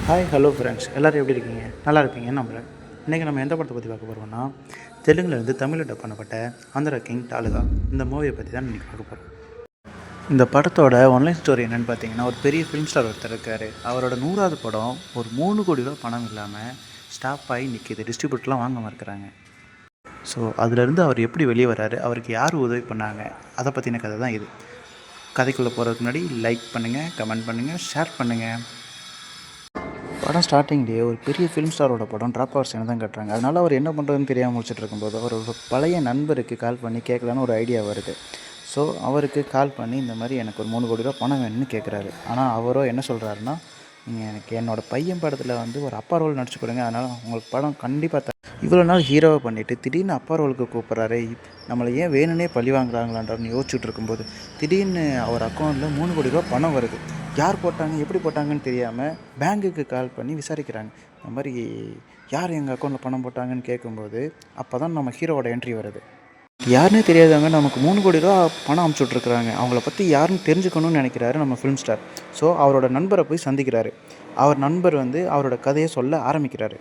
Hi hello friends, எல்லோரும் எப்படி இருக்கீங்க? நல்லா இருப்பீங்கன்னு நம்புகிறேன். இன்றைக்கி நம்ம எந்த படத்தை பற்றி பார்க்க போகிறோம்னா, தெலுங்குலேருந்து தமிழில் டப் பண்ணப்பட்ட ஆந்திரா கிங் டாலுகா இந்த மூவியை பற்றி தான் இன்றைக்கி பார்க்க போகிறோம். இந்த படத்தோட ஒன்லைன் ஸ்டோரி என்னென்னு பார்த்தீங்கன்னா, ஒரு பெரிய ஃபிலிம் ஸ்டார் ஒருத்தர் இருக்கார். அவரோட 100வது படம் ஒரு 3 கோடி ரூபா பணம் இல்லாமல் ஸ்டாப் ஆகி நிற்கிது. டிஸ்ட்ரிபியூட்டர்லாம் வாங்க மறுக்கிறாங்க. ஸோ அதுலேருந்து அவர் எப்படி வெளியே வர்றாரு, அவருக்கு யார் உதவி பண்ணாங்க, அதை பற்றின கதை தான் இது. கதைக்குள்ளே போகிறதுக்கு முன்னாடி லைக் பண்ணுங்கள், கமெண்ட் பண்ணுங்கள், ஷேர் பண்ணுங்கள். படம் ஸ்டார்டிங்லேயே ஒரு பெரிய ஃபிலிம் ஸ்டாரோட படம் ட்ராப் ஹவர் சீனை தான் கட்டுறாங்க. அதனால் அவர் என்ன பண்ணுறதுன்னு தெரியாமல் முடிச்சுட்டு இருக்கும்போது அவரோட பழைய நண்பருக்கு கால் பண்ணி கேட்கலான்னு ஒரு ஐடியா வருது. ஸோ அவருக்கு கால் பண்ணி இந்த மாதிரி எனக்கு ஒரு 3 கோடி ரூபா பணம் வேணும்னு கேட்குறாரு. ஆனால் அவரோ என்ன சொல்கிறாருன்னா, நீங்கள் எனக்கு என்னோடய பையன் படத்தில் வந்து ஒரு அப்பா ரோல் நடிச்சு கொடுங்க, அதனால் உங்களுக்கு படம் கண்டிப்பாக இவ்வளோ நாள் ஹீரோவை பண்ணிவிட்டு திடீர்னு அப்பா ரோலுக்கு கூப்பிட்றாரு. நம்மளை ஏன் வேணும்னே பழி வாங்குறாங்களான்னு யோசிச்சுட்டு இருக்கும்போது திடீர்னு அவர் அக்கௌண்ட்டில் 3 கோடி ரூபா பணம் வருது. யார் போட்டாங்க, எப்படி போட்டாங்கன்னு தெரியாமல் பேங்க்குக்கு கால் பண்ணி விசாரிக்கிறாங்க. இந்த மாதிரி யார் எங்கள் அக்கௌண்ட்டில் பணம் போட்டாங்கன்னு கேட்கும்போது அப்போ தான் நம்ம ஹீரோவோட என்ட்ரி வருது. யாருன்னே தெரியாதவங்க நமக்கு 3 கோடி ரூபா பணம் அமுச்சுட்ருக்குறாங்க. அவங்கள பற்றி யாருன்னு தெரிஞ்சுக்கணும்னு நினைக்கிறாரு நம்ம ஃபிலிம் ஸ்டார். ஸோ அவரோட நண்பரை போய் சந்திக்கிறாரு. அவர் நண்பர் வந்து அவரோட கதையை சொல்ல ஆரம்பிக்கிறாரு.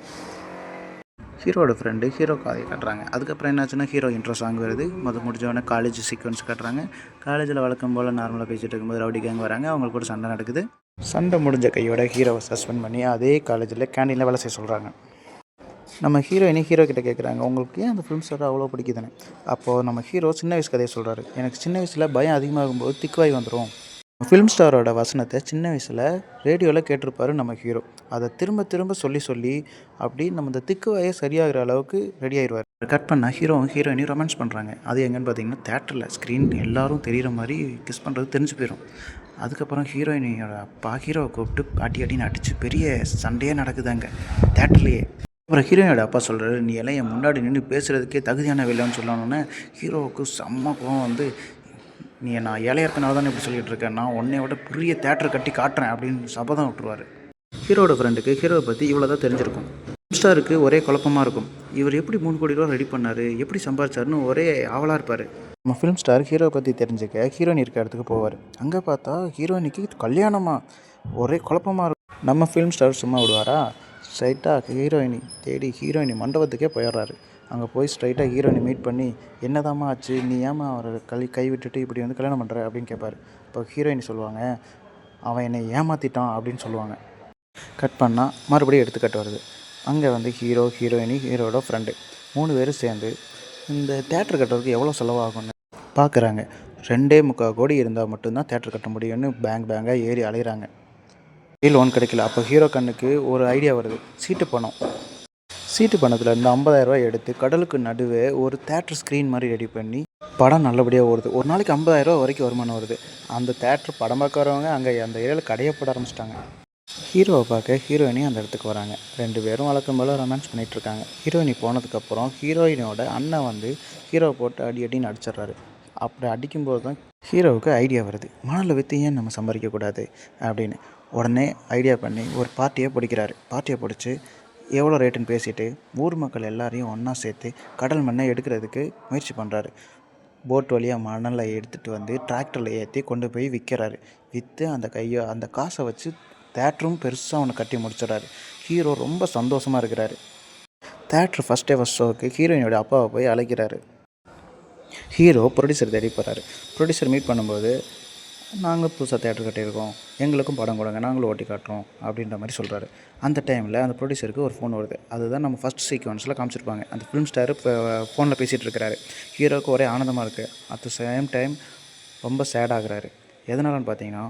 ஹீரோட ஃப்ரெண்டு ஹீரோ கதையை காட்டுறாங்க. அதுக்கப்புறம் என்னாச்சுன்னா ஹீரோ இன்ட்ரோ சாங் வருது. முடிஞ்சவொடனே காலேஜ் சீக்வன்ஸ் காட்டுறாங்க. காலேஜில் வழக்கம் போல் நார்மலாக பேசிகிட்டு இருக்கும்போது ரவுடி கேங் வராங்க. அவங்களுக்கு கூட சண்டை நடக்குது. சண்டை முடிஞ்ச கையோட ஹீரோவை சஸ்பெண்ட் பண்ணி அதே காலேஜில் கேண்டீனில் வேலை செய்ய சொல்கிறாங்க. நம்ம ஹீரோயினி ஹீரோ கிட்டே கேட்குறாங்க, உங்களுக்கு ஏன் அந்த ஃபிலிம் ஸ்டார் அவ்வளோ பிடிக்குதுன்னு. அப்போது நம்ம ஹீரோ சின்ன வயசு கதையை சொல்கிறாரு. எனக்கு சின்ன வயசில் பயம் அதிகமாகும்போது திக்குவாய் வந்துடும். ஃபிலிம் ஸ்டாரோட வசனத்தை சின்ன வயசில் ரேடியோவில் கேட்டிருப்பாரு நம்ம ஹீரோ. அதை திரும்ப திரும்ப சொல்லி அப்படி நம்ம இந்த திக்குவாயே சரியாகிற அளவுக்கு ரெடி ஆயிடுவார். கட் பண்ணால் ஹீரோவும் ஹீரோயினையும் ரொமான்ஸ் பண்ணுறாங்க. அது எங்கன்னு பார்த்தீங்கன்னா தேட்டரில் ஸ்க்ரீன் எல்லோரும் தெரிகிற மாதிரி கிஸ் பண்ணுறது தெரிஞ்சு போயிடும். அதுக்கப்புறம் ஹீரோயினியோட அப்பா ஹீரோவை கூப்பிட்டு அடின்னு அடித்து பெரிய சண்டையே நடக்குது அங்கே தேட்டர்லேயே. அப்புறம் ஹீரோயினோட அப்பா சொல்கிறாரு, நீ எல்லாம் என் முன்னாடி நின்று பேசுகிறதுக்கே தகுதியான வில்லைன்னு சொல்லணுன்னே ஹீரோவுக்கு செம்ம கோவம் வந்து, நீ நான் ஏழையாக இருக்கனால தானே இப்படி சொல்லிகிட்டு இருக்கேன், நான் உன்னை விட பெரிய தேட்டர் கட்டி காட்டுறேன் அப்படின்னு சபதம் விட்டுருவார். ஹீரோட ஃப்ரெண்டுக்கு ஹீரோவை பற்றி இவ்வளோ தான் தெரிஞ்சிருக்கும். ஸ்டாருக்கு ஒரே குழப்பமாக இருக்கும். இவர் எப்படி 3 கோடி ரூபா ரெடி பண்ணார், எப்படி சம்பாதிச்சாருன்னு ஒரே ஆவலாக இருப்பார். நம்ம ஃபிலிம் ஸ்டார் ஹீரோவை பற்றி தெரிஞ்சுக்க ஹீரோயின் இருக்க இடத்துக்கு போவார். அங்கே பார்த்தா ஹீரோயினிக்கு கல்யாணமாக ஒரே குழப்பமாக இருக்கும். நம்ம ஃபிலிம் ஸ்டார் சும்மா விடுவாரா? ஸ்ட்ரைட்டாக ஹீரோயினி தேடி ஹீரோயினி மண்டபத்துக்கே போயிடுறாரு. அங்கே போய் ஸ்ட்ரைட்டாக ஹீரோயினை மீட் பண்ணி, என்னதாம்மா ஆச்சு, நீ ஏமா அவரை கை விட்டுட்டு இப்படி வந்து கல்யாணம் பண்ணுற அப்படின்னு கேட்பார். இப்போ ஹீரோயினி சொல்லுவாங்க, அவன் என்னை ஏமாற்றிட்டான் அப்படின்னு சொல்லுவாங்க. கட் பண்ணால் மறுபடியும் எடுத்துக்கட்டு வருது. அங்கே வந்து ஹீரோ, ஹீரோயினி, ஹீரோட ஃப்ரெண்டு 3 பேரும் சேர்ந்து இந்த தேட்டர் கட்டுறதுக்கு எவ்வளோ செலவாகும்னு பார்க்குறாங்க. 2.25 கோடி இருந்தால் மட்டும்தான் தேட்டர் கட்ட முடியும்னு பேங்காக ஏறி அலைகிறாங்க. லோன் கிடைக்கல. அப்போ ஹீரோ கண்ணுக்கு ஒரு ஐடியா வருது. சீட்டு பணத்தில் இருந்து 50,000 எடுத்து கடலுக்கு நடுவே ஒரு தேட்டர் ஸ்க்ரீன் மாதிரி ரெடி பண்ணி படம் நல்லபடியாக ஓடுது. ஒரு நாளைக்கு 50,000 வரைக்கும் வருமானம் வருது. அந்த தேட்டர் படம் பார்க்க வரவங்க அங்கே அந்த ஏரியாவில் கடையை போட ஆரம்பிச்சிட்டாங்க. ஹீரோவை பார்க்க ஹீரோயினி அந்த இடத்துக்கு வராங்க. 2 பேரும் வழக்கம் போல் ரொமான்ஸ் பண்ணிகிட்ருக்காங்க. ஹீரோயினி போனதுக்கப்புறம் ஹீரோயினோட அண்ணன் வந்து ஹீரோவை போட்டு அடின்னு அடிச்சிட்றாரு. அப்படி அடிக்கும்போது தான் ஹீரோவுக்கு ஐடியா வருது, மணலில் விற்று ஏன் நம்ம சம்பாதிக்கக்கூடாது அப்படின்னு. உடனே ஐடியா பண்ணி ஒரு பார்ட்டியை பிடிச்சி எவ்வளோ ரேட்டுன்னு பேசிவிட்டு ஊர் மக்கள் எல்லாரையும் ஒன்றா சேர்த்து கடல் மண்ணை எடுக்கிறதுக்கு முயற்சி பண்ணுறாரு. போட் வழியாக மணலை எடுத்துகிட்டு வந்து டிராக்டரில் ஏற்றி கொண்டு போய் விற்கிறாரு. விற்று அந்த காசை வச்சு தேட்டரும் பெருசாக ஒன்று கட்டி முடிச்சிடறாரு. ஹீரோ ரொம்ப சந்தோஷமாக இருக்கிறாரு. தேட்டர் ஃபஸ்ட் ஷோவுக்கு ஹீரோயினோட அப்பாவை போய் அழைக்கிறாரு. ஹீரோ ப்ரொடியூசர் தேடி போகிறாரு. ப்ரொடியூசர் மீட் பண்ணும்போது, நாங்கள் புதுசாக தேட்டர் கட்டியிருக்கோம், எங்களுக்கும் படம் கொடுங்க, நாங்களும் ஓட்டி காட்டுறோம் அப்படின்ற மாதிரி சொல்கிறாரு. அந்த டைமில் அந்த ப்ரொடியூசருக்கு ஒரு ஃபோன் வருது. அதுதான் நம்ம ஃபஸ்ட் சீக்வன்ஸில் காமிச்சிருப்பாங்க. அந்த ஃபிலிம் ஸ்டார் இப்போ ஃபோனில் பேசிகிட்டு இருக்கிறாரு. ஹீரோவுக்கு ஒரே ஆனந்தமாக இருக்குது. அட் த சேம் டைம் ரொம்ப சேடாகிறாரு. எதனாலன்னு பார்த்தீங்கன்னா,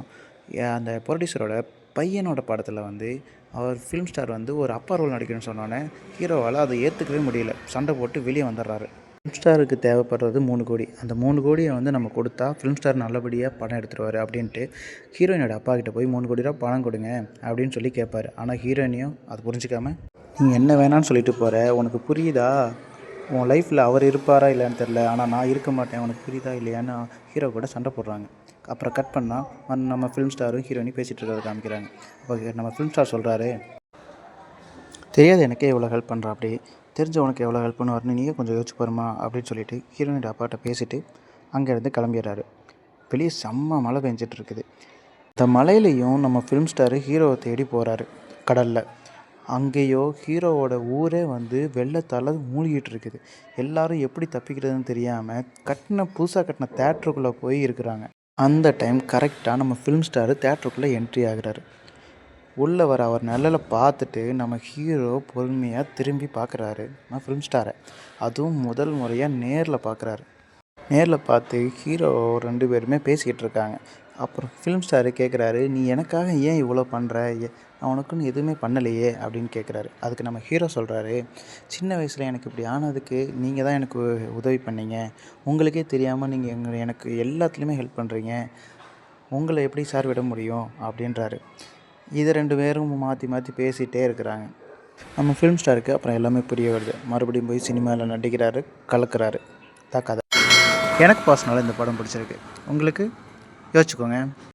அந்த ப்ரொடியூசரோட பையனோட படத்தில் வந்து அவர் ஃபிலிம் ஸ்டார் வந்து ஒரு அப்பா ரோல் நடிக்கணும்னு சொன்னோன்னே ஹீரோவால் அதை ஏற்றுக்கவே முடியல. சண்டை போட்டு வெளியே வந்துடுறாரு. ஃபிலிம் ஸ்டாருக்கு தேவைப்படுறது 3 கோடி. அந்த 3 கோடியை வந்து நம்ம கொடுத்தா ஃபிலிம் ஸ்டார் நல்லபடியாக படம் எடுத்துருவார் அப்படின்ட்டு ஹீரோயினோட அப்பா கிட்ட போய் 3 கோடி ரூபா பணம் கொடுங்க அப்படின்னு சொல்லி கேட்பார். ஆனால் ஹீரோயினியும் அது புரிஞ்சிக்காம, நீ என்ன வேணான்னு சொல்லிட்டு போகிற, உனக்கு புரியுதா, உன் லைஃப்பில் அவர் இருப்பாரா இல்லைன்னு தெரில, ஆனால் நான் இருக்க மாட்டேன், உனக்கு புரியுதா இல்லையான்னு ஹீரோ கூட சண்டை போடுறாங்க. அப்புறம் கட் பண்ணால் நம்ம ஃபிலிம் ஸ்டாரும் ஹீரோயினி பேசிகிட்டு இருக்கிறத காமிக்கிறாங்க. அப்போ நம்ம ஃபிலிம் ஸ்டார் சொல்கிறாரு, தெரியாது எனக்கே இவ்வளோ ஹெல்ப் பண்ணுறா, அப்படி தெரிஞ்ச உனக்கு எவ்வளோ ஹெல்ப் பண்ணுவார்னு நீயே கொஞ்சம் யோசிச்சு பாருமா அப்படின்னு சொல்லிட்டு ஹீரோயினோட அப்பாட்ட பேசிவிட்டு அங்கேருந்து கிளம்பிடுறாரு. வெளியே செம்ம மழை பெஞ்சிட்டு இருக்குது. இந்த மழையிலையும் நம்ம ஃபிலிம் ஸ்டாரு ஹீரோவை தேடி போகிறாரு. கடலில். அங்கேயோ ஹீரோவோட ஊரே வந்து வெள்ளத்தால் மூழ்கிட்டு இருக்குது. எல்லாரும் எப்படி தப்பிக்கிறதுன்னு தெரியாமல் புதுசாக கட்டின தேட்டருக்குள்ளே போய் இருக்கிறாங்க. அந்த டைம் கரெக்டாக நம்ம ஃபிலிம் ஸ்டார் தேட்டருக்குள்ளே என்ட்ரி ஆகுறாரு. உள்ளே வர அவர் நிழலை பார்த்துட்டு நம்ம ஹீரோ பொறுமையாக திரும்பி பார்க்குறாரு நம்ம ஃபிலிம் ஸ்டாரை. அதுவும் முதல் முறையாக நேரில் பார்க்குறாரு. நேரில் பார்த்து ஹீரோ 2 பேருமே பேசிக்கிட்டு இருக்காங்க. அப்புறம் ஃபிலிம் ஸ்டாரு கேட்குறாரு, நீ எனக்காக ஏன் இவ்வளோ பண்ணுற? நான் உனக்குன்னு எதுவுமே பண்ணலையே அப்படின்னு கேட்குறாரு. அதுக்கு நம்ம ஹீரோ சொல்கிறாரு, சின்ன வயசில் எனக்கு இப்படி ஆனதுக்கு நீங்கள் தான் எனக்கு உதவி பண்ணீங்க. உங்களுக்கே தெரியாமல் நீங்கள் எனக்கு எல்லாத்துலேயுமே ஹெல்ப் பண்ணுறீங்க. உங்களை எப்படி சார் விட முடியும் அப்படின்றாரு. இதை 2 பேரும் மாற்றி மாற்றி பேசிகிட்டே இருக்கிறாங்க. நம்ம ஃபிலிம் ஸ்டாருக்கு அப்புறம் எல்லாமே புரிய வருது. மறுபடியும் போய் சினிமாவில் நடிக்கிறாரு, கலக்கிறாரு. தான் கதை. எனக்கு பர்சனலாக இந்த படம் பிடிச்சிருக்கு. உங்களுக்கு யோசிச்சுக்கோங்க.